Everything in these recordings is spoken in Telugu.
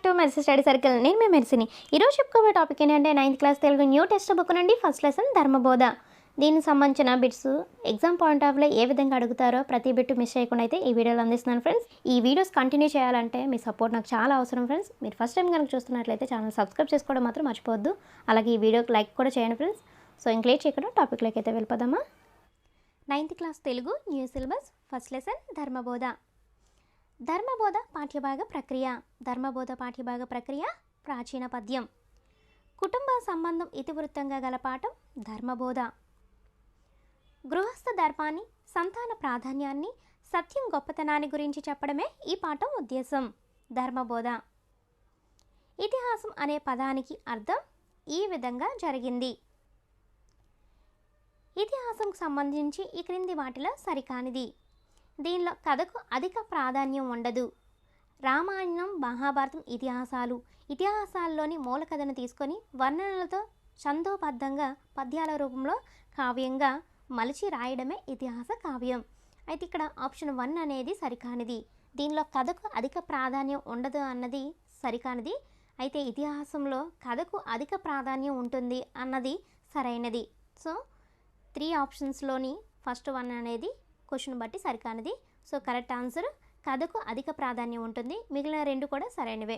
Back to mercy study circle. నేను మీ మెర్సీని. ఈరోజు చెప్పుకోబోయే టాపిక్ ఏంటంటే 9th class Telugu new text book నుండి ఫస్ట్ లెసన్ ధర్మబోధ. దీనికి సంబంధించిన బిట్స్ ఎగ్జామ్ పాయింట్ ఆఫ్ వ్యూలో ఏ విధంగా అడుగుతారో ప్రతి బిట్ మిస్ చేయకుండా అయితే ఈ వీడియోలో అందిస్తున్నాను ఫ్రెండ్స్. ఈ వీడియోస్ కంటిన్యూ చేయాలంటే మీ సపోర్ట్ నాకు చాలా అవసరం ఫ్రెండ్స్. మీరు ఫస్ట్ టైం కనుక చూస్తున్నట్లయితే ఛానల్ సబ్స్క్రైబ్ చేసుకోవడం మాత్రం మర్చిపోవద్దు. అలాగే ఈ వీడియోకి లైక్ కూడా చేయండి ఫ్రెండ్స్. సో ఇంక్లేట్ చేయకుండా టాపిక్లోకి అయితే వెళ్ళిపోదామా. 9th class Telugu new syllabus first lesson Dharmabodha. Dharmabodha పాఠ్యభాగ ప్రక్రియ. ధర్మబోధ పాఠ్యభాగ ప్రక్రియ ప్రాచీన పద్యం. కుటుంబ సంబంధం ఇతివృత్తంగా గల పాఠం ధర్మబోధ. గృహస్థ ధర్మాన్ని, సంతాన ప్రాధాన్యాన్ని, సత్యం గొప్పతనాన్ని గురించి చెప్పడమే ఈ పాఠం ఉద్దేశం. ధర్మబోధ. ఇతిహాసం అనే పదానికి అర్థం ఈ విధంగా జరిగింది. ఇతిహాసంకు సంబంధించి ఈ క్రింది వాటిలో సరికానిది. దీనిలో కథకు అధిక ప్రాధాన్యం ఉండదు. రామాయణం, మహాభారతం ఇతిహాసాల్లోని మూల కథను తీసుకొని వర్ణనలతో ఛందోబద్ధంగా పద్యాల రూపంలో కావ్యంగా మలిచి రాయడమే ఇతిహాస కావ్యం. అయితే ఇక్కడ ఆప్షన్ 1 అనేది సరికానిది. దీనిలో కథకు అధిక ప్రాధాన్యం ఉండదు అన్నది సరికానిది. అయితే ఇతిహాసంలో కథకు అధిక ప్రాధాన్యం ఉంటుంది అన్నది సరైనది. సో 3 ఆప్షన్స్లోని ఫస్ట్ 1 అనేది క్వశ్చన్ బట్టి సరికానిది. సో కరెక్ట్ ఆన్సర్ కథకు అధిక ప్రాధాన్యం ఉంటుంది. మిగిలిన 2 కూడా సరైనవే.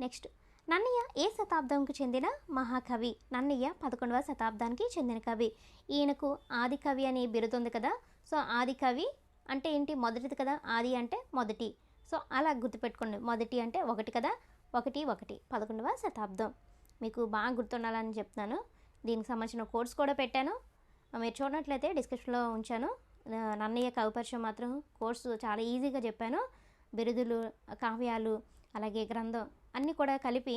నెక్స్ట్, నన్నయ్య ఏ శతాబ్దంకు చెందిన మహాకవి? నన్నయ్య 11వ శతాబ్దానికి చెందిన కవి. ఈయనకు ఆది కవి అని బిరుదుంది కదా. సో ఆది కవి అంటే ఏంటి? మొదటిది కదా. ఆది అంటే మొదటి. సో అలా గుర్తుపెట్టుకోండి. మొదటి అంటే 1 కదా. 1 11వ శతాబ్దం. మీకు బాగా గుర్తుండాలని చెప్తున్నాను. దీనికి సంబంధించిన కోర్స్ కూడా పెట్టాను. మీరు చూడనట్లయితే డిస్క్రిప్షన్లో ఉంచాను. నన్నయ్య కవి పరిచయం మాత్రం కోర్సు చాలా ఈజీగా చెప్పాను. బిరుదులు, కావ్యాలు, అలాగే గ్రంథం అన్నీ కూడా కలిపి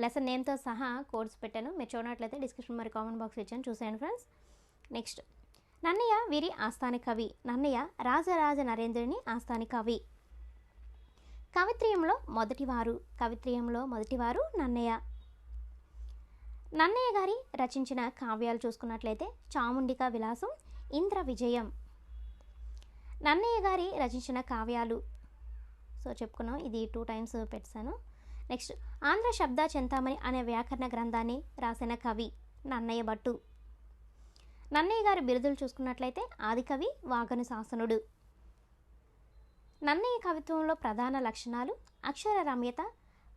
లెసన్ నేమ్తో సహా కోర్స్ పెట్టాను. మీరు చూడనట్లయితే డిస్క్రిప్షన్ మరి కామెంట్ బాక్స్ ఇచ్చాను, చూసాను ఫ్రెండ్స్. నెక్స్ట్, నన్నయ్య వీరి ఆస్థాని కవి. నన్నయ్య రాజరాజ నరేంద్రుని ఆస్థాని కవి. కవిత్రయంలో మొదటివారు నన్నయ్య. నన్నయ్య గారి రచించిన కావ్యాలు చూసుకున్నట్లయితే చాముండికా విలాసం, ఇంద్ర విజయం. నన్నయ్య గారి రచించిన కావ్యాలు సో చెప్పుకున్నాం. ఇది 2 టైమ్స్ పెట్టాను. నెక్స్ట్, ఆంధ్ర శబ్ద చింతామణి అనే వ్యాకరణ గ్రంథాన్ని రాసిన కవి నన్నయ్య భట్టు. నన్నయ్య గారి బిరుదులు చూసుకున్నట్లయితే ఆదికవి, వాగను శాసనుడు. నన్నయ్య కవిత్వంలో ప్రధాన లక్షణాలు అక్షర రమ్యత,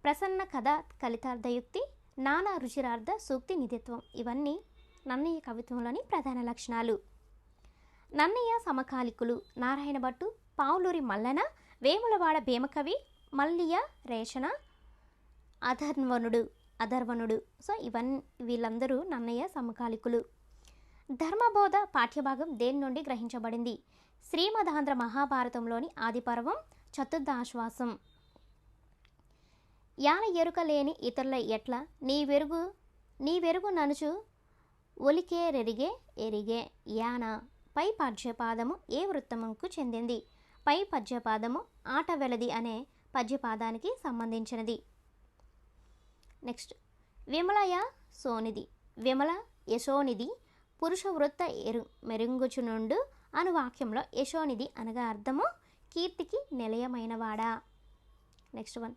ప్రసన్న కథ కలితార్థయుక్తి, నానా రుచిరార్థ సూక్తి నిధిత్వం. ఇవన్నీ నన్నయ్య కవిత్వంలోని ప్రధాన లక్షణాలు. నన్నయ్య సమకాలికులు నారాయణ భట్టు, పావులూరి మల్లన, వేములవాడ భీమకవి, మల్లియ రేషణ, అధర్వణుడు. సో వీళ్ళందరూ నన్నయ్య సమకాలికులు. ధర్మబోధ పాఠ్యభాగం దేని నుండి గ్రహించబడింది? శ్రీమదాంధ్ర మహాభారతంలోని ఆదిపర్వం చతుర్థాశ్వాసం. యాన ఎరుక లేని ఇతరుల ఎట్ల నీ వెరుగు ననుచు ఒలికేరెరిగే ఎరిగే యాన. పై పద్యపాదము ఏ వృత్తముకు చెందింది? పై పద్యపాదము ఆట వెలది అనే పద్యపాదానికి సంబంధించినది. నెక్స్ట్, విమల యశోనిధి పురుష వృత్త మెరుగుచునుండు అను వాక్యంలో యశోనిధి అనగా అర్థము కీర్తికి నిలయమైనవాడా. నెక్స్ట్ 1,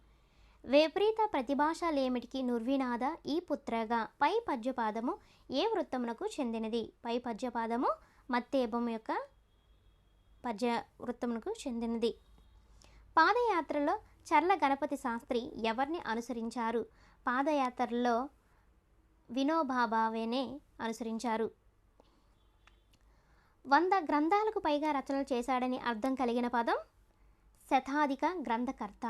విపరీత ప్రతిభాషలేమిటికి నుర్వినాద ఈ పుత్రగా. పై పద్యపాదము ఏ వృత్తమునకు చెందినది? పై పద్యపాదము మత్తేబం యొక్క పద్య వృత్తమునకు చెందినది. పాదయాత్రలో చర్ల గణపతి శాస్త్రి ఎవరిని అనుసరించారు? పాదయాత్రలో వినోబాబావేనే అనుసరించారు. 100 గ్రంథాలకు పైగా రచనలు చేశాడని అర్థం కలిగిన పదం శతాధిక గ్రంథకర్త.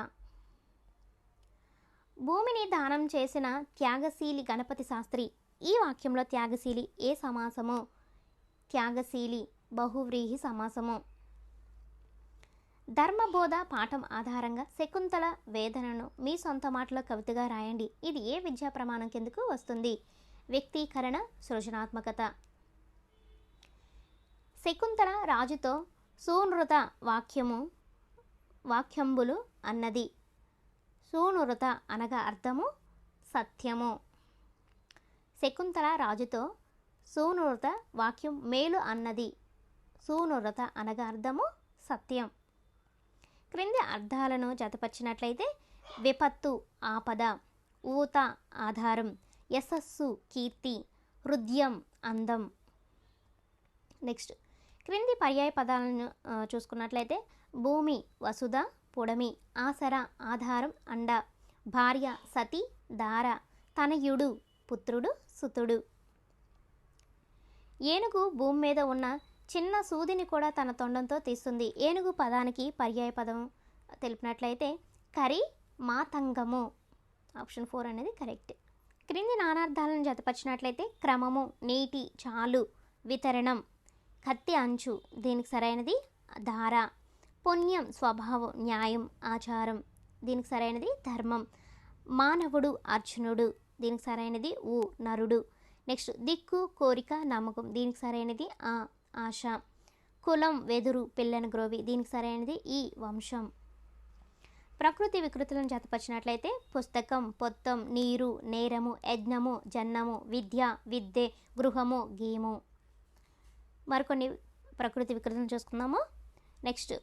భూమిని దానం చేసిన త్యాగశీలి గణపతి శాస్త్రి. ఈ వాక్యంలో త్యాగశీలి ఏ సమాసము? త్యాగశీలి బహువ్రీహి సమాసము. ధర్మబోధ పాఠం ఆధారంగా శకుంతల వేదనను మీ సొంత మాటలో కవితగా రాయండి. ఇది ఏ విద్యా ప్రమాణం కిందకు వస్తుంది? వ్యక్తీకరణ, సృజనాత్మకత. శకుంతల రాజుతో సూనృత వాక్యంబులు అన్నది. సూనృత అనగా అర్థము సత్యము. శకుంతల రాజుతో సూనృత వాక్యం మేలు అన్నది. సూనృత అనగా అర్థము సత్యం. క్రింది అర్థాలను జతపరిచినట్లయితే విపత్తు ఆపద, ఊత ఆధారం, యశస్సు కీర్తి, హృదయం అందం. నెక్స్ట్ క్రింది పర్యాయ పదాలను చూసుకున్నట్లయితే భూమి వసుధ పుడమి, ఆసర ఆధారం అండ, భార్య సతి దార, తనయుడు పుత్రుడు సుతుడు. ఏనుగు భూమి మీద ఉన్న చిన్న సూదిని కూడా తన తొండంతో తీస్తుంది. ఏనుగు పదానికి పర్యాయ పదం తెలిపినట్లయితే కరి మాతంగము. ఆప్షన్ 4 అనేది కరెక్ట్. క్రింది నానార్థాలను జతపరిచినట్లయితే క్రమము, నీటి, చాలు, వితరణం, కత్తి అంచు, దీనికి సరైనది ధార, పుణ్యం, స్వభావం, న్యాయం, ఆచారం, దీనికి సరైనది ధర్మం, మానవుడు, అర్జునుడు, దీనికి సరైనది నరుడు. నెక్స్ట్ దిక్కు, కోరిక, నమ్మకం, దీనికి సరైనది ఆశ, కులం, వెదురు, పిల్లని గ్రోవి, దీనికి సరైనది వంశం. ప్రకృతి వికృతులను జతపరిచినట్లయితే పుస్తకం, పొత్తం, నీరు, నేరము, యజ్ఞము, జన్నము, విద్య, విద్యే, గృహము, గీము. మరికొన్ని ప్రకృతి వికృతులను చూసుకుందాము. నెక్స్ట్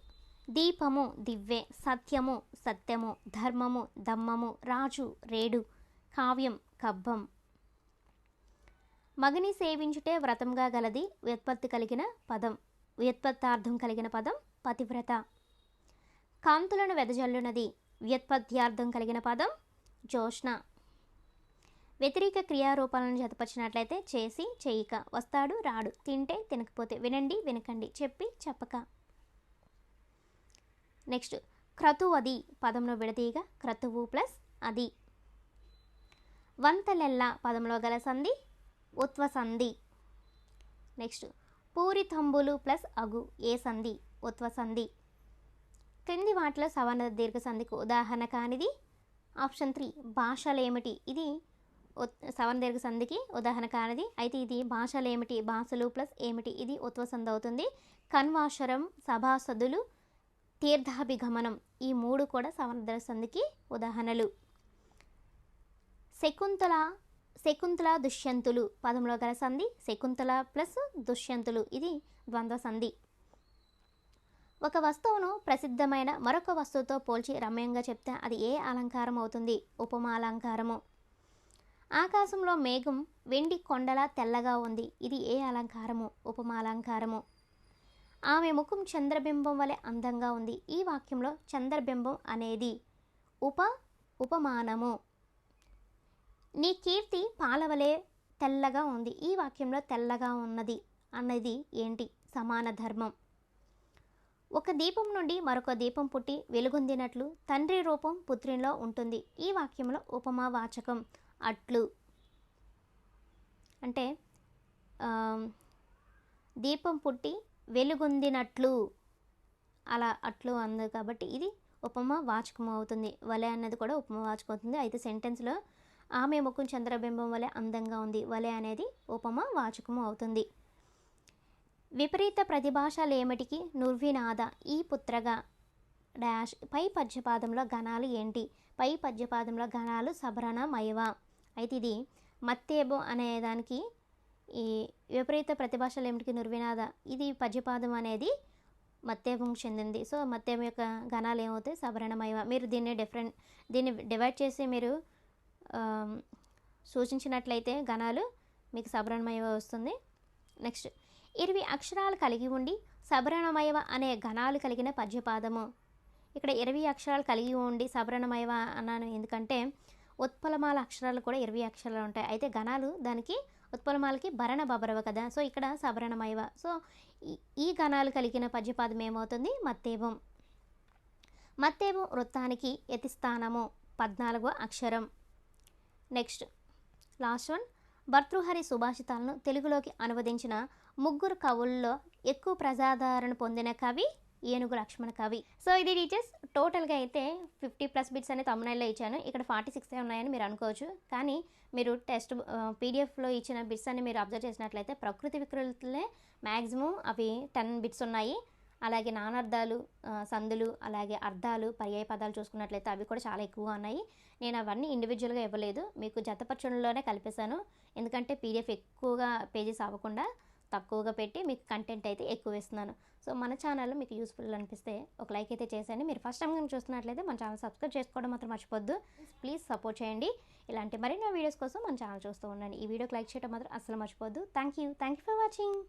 దీపము, దివ్వె, సత్యము, సత్యము, ధర్మము, దమ్మము, రాజు, రేడు, కావ్యం, కబ్బం. మగని సేవించుటే వ్రతంగా గలది వ్యుత్పత్తార్థం కలిగిన పదం పతివ్రత. కాంతులను వెదజల్లునది వ్యుత్పత్త్యార్థం కలిగిన పదం జోష్ణ. వ్యతిరేక క్రియారూపాలను జతపరిచినట్లయితే చేసి, చేయక, వస్తాడు, రాడు, తింటే, తినకపోతే, వినండి, వినకండి, చెప్పి, చెప్పక. నెక్స్ట్ క్రతువది పదంలో విడదీయగా క్రతువు ప్లస్ అది. వంతలెల్ల పదంలో గల సంధి ఉత్వసంధి. నెక్స్ట్ పూరితంబులు ప్లస్ అగు ఏ సంధి ఉత్వసంధి. క్రింది వాటిలో సవర్ణ దీర్ఘ సంధికి ఉదాహరణ కానిది ఆప్షన్ 3 భాషలేమిటి. ఇది సవర్ణ దీర్ఘ సంధికి ఉదాహరణ కానిది. అయితే ఇది భాషలేమిటి, భాషలు ప్లస్ ఏమిటి, ఇది ఉత్వసంధి అవుతుంది. కన్వాశరం, సభాసదులు, తీర్థాభిగమనం, ఈ 3 కూడా సవర్ణ దీర్ఘ సంధికి ఉదాహరణలు. శకుంతల దుష్యంతులు పదంలో గల సంధి శకుంతల ప్లస్ దుష్యంతులు, ఇది ద్వంద్వ సంధి. ఒక వస్తువును ప్రసిద్ధమైన మరొక వస్తువుతో పోల్చి రమ్యంగా చెప్తే అది ఏ అలంకారం అవుతుంది? ఉపమాలంకారము. ఆకాశంలో మేఘం వెండి కొండలా తెల్లగా ఉంది, ఇది ఏ అలంకారము? ఉపమాలంకారము. ఆమె ముఖం చంద్రబింబం వలె అందంగా ఉంది, ఈ వాక్యంలో చంద్రబింబం అనేది ఉపమానము. నీ కీర్తి పాలవలే తెల్లగా ఉంది, ఈ వాక్యంలో తెల్లగా ఉన్నది అన్నది ఏంటి? సమాన ధర్మం. ఒక దీపం నుండి మరొక దీపం పుట్టి వెలుగొందినట్లు తండ్రి రూపం పుత్రిలో ఉంటుంది, ఈ వాక్యంలో ఉపమావాచకం అట్లు. అంటే దీపం పుట్టి వెలుగొందినట్లు అలా అట్లు అంది కాబట్టి ఇది ఉపమావాచకం అవుతుంది. వలె అన్నది కూడా ఉపమావాచకం అవుతుంది. అయితే సెంటెన్స్లో ఆమె ముఖం చంద్రబింబం వలె అందంగా ఉంది, వలె అనేది ఉపమావాచకము అవుతుంది. విపరీత ప్రతిభాషలేమిటికి నుర్వినాద ఈ పుత్రగా డాష్. పై పద్యపాదంలో గణాలు ఏంటి? పై పద్యపాదంలో గణాలు సభరణ మైవ. అయితే ఇది మత్తేబు అనేదానికి ఈ విపరీత ప్రతిభాషలేమిటికి నుర్వినాద, ఇది పద్యపాదం అనేది మత్తేబుకు చెందింది. సో మత్తేబు యొక్క గణాలు ఏమవుతాయి? సభరణ మైవ. మీరు దీన్ని డివైడ్ చేసి మీరు సూచించినట్లయితే గణాలు మీకు సభరణమయవ వస్తుంది. నెక్స్ట్ 20 అక్షరాలు కలిగి ఉండి సభరణమయవ అనే గణాలు కలిగిన పద్యపాదము. ఇక్కడ 20 అక్షరాలు కలిగి ఉండి సభరణమయవ అన్నాను ఎందుకంటే ఉత్పలమాల అక్షరాలు కూడా 20 అక్షరాలు ఉంటాయి. అయితే గణాలు దానికి ఉత్పలమాలకి భరణ బబరవ కదా, సో ఇక్కడ సభరణమయవ. సో ఈ గణాలు కలిగిన పద్యపాదం ఏమవుతుంది? మత్తేబం. మత్తేబం వృత్తానికి యతిస్థానము 14వ అక్షరం. Next last one. భర్తృహరి సుభాషితాలను తెలుగులోకి అనువదించిన 3 కవుల్లో ఎక్కువ ప్రజాదరణ పొందిన కవి ఏనుగు లక్ష్మణ కవి. సో ఇది టీచర్స్ టోటల్గా అయితే 50+ బిట్స్ అనేది తమ్మునైల్లో ఇచ్చాను. ఇక్కడ 46 ఉన్నాయని మీరు అనుకోవచ్చు, కానీ మీరు టెక్స్ట్ పీడిఎఫ్లో ఇచ్చిన బిట్స్ అన్ని మీరు అబ్జర్వ్ చేసినట్లయితే ప్రకృతి వికృతులే మ్యాక్సిమం అవి 10 బిట్స్ ఉన్నాయి. అలాగే నానార్థాలు, సందులు, అలాగే అర్థాలు, పర్యాయ పదాలు చూసుకున్నట్లయితే అవి కూడా చాలా ఎక్కువగా ఉన్నాయి. నేను అవన్నీ ఇండివిజువల్గా ఇవ్వలేదు, మీకు జతపరచడంలోనే కలిపేశాను. ఎందుకంటే పీడిఎఫ్ ఎక్కువగా పేజెస్ అవ్వకుండా తక్కువగా పెట్టి మీకు కంటెంట్ అయితే ఎక్కువ ఇస్తున్నాను. సో మన ఛానల్ మీకు యూస్ఫుల్ అనిపిస్తే ఒక లైక్ అయితే చేసేయండి. మీరు ఫస్ట్ టైం చూస్తున్నట్లయితే మన ఛానల్ సబ్స్క్రైబ్ చేసుకోవడం మాత్రం మర్చిపోద్దు. ప్లీజ్ సపోర్ట్ చేయండి. ఇలాంటి మరిన్ని వీడియోస్ కోసం మన ఛానల్ చూస్తూ ఉండండి. ఈ వీడియోకి లైక్ చేయడం మాత్రం అస్సలు మర్చిపోద్దు. Thank you for watching.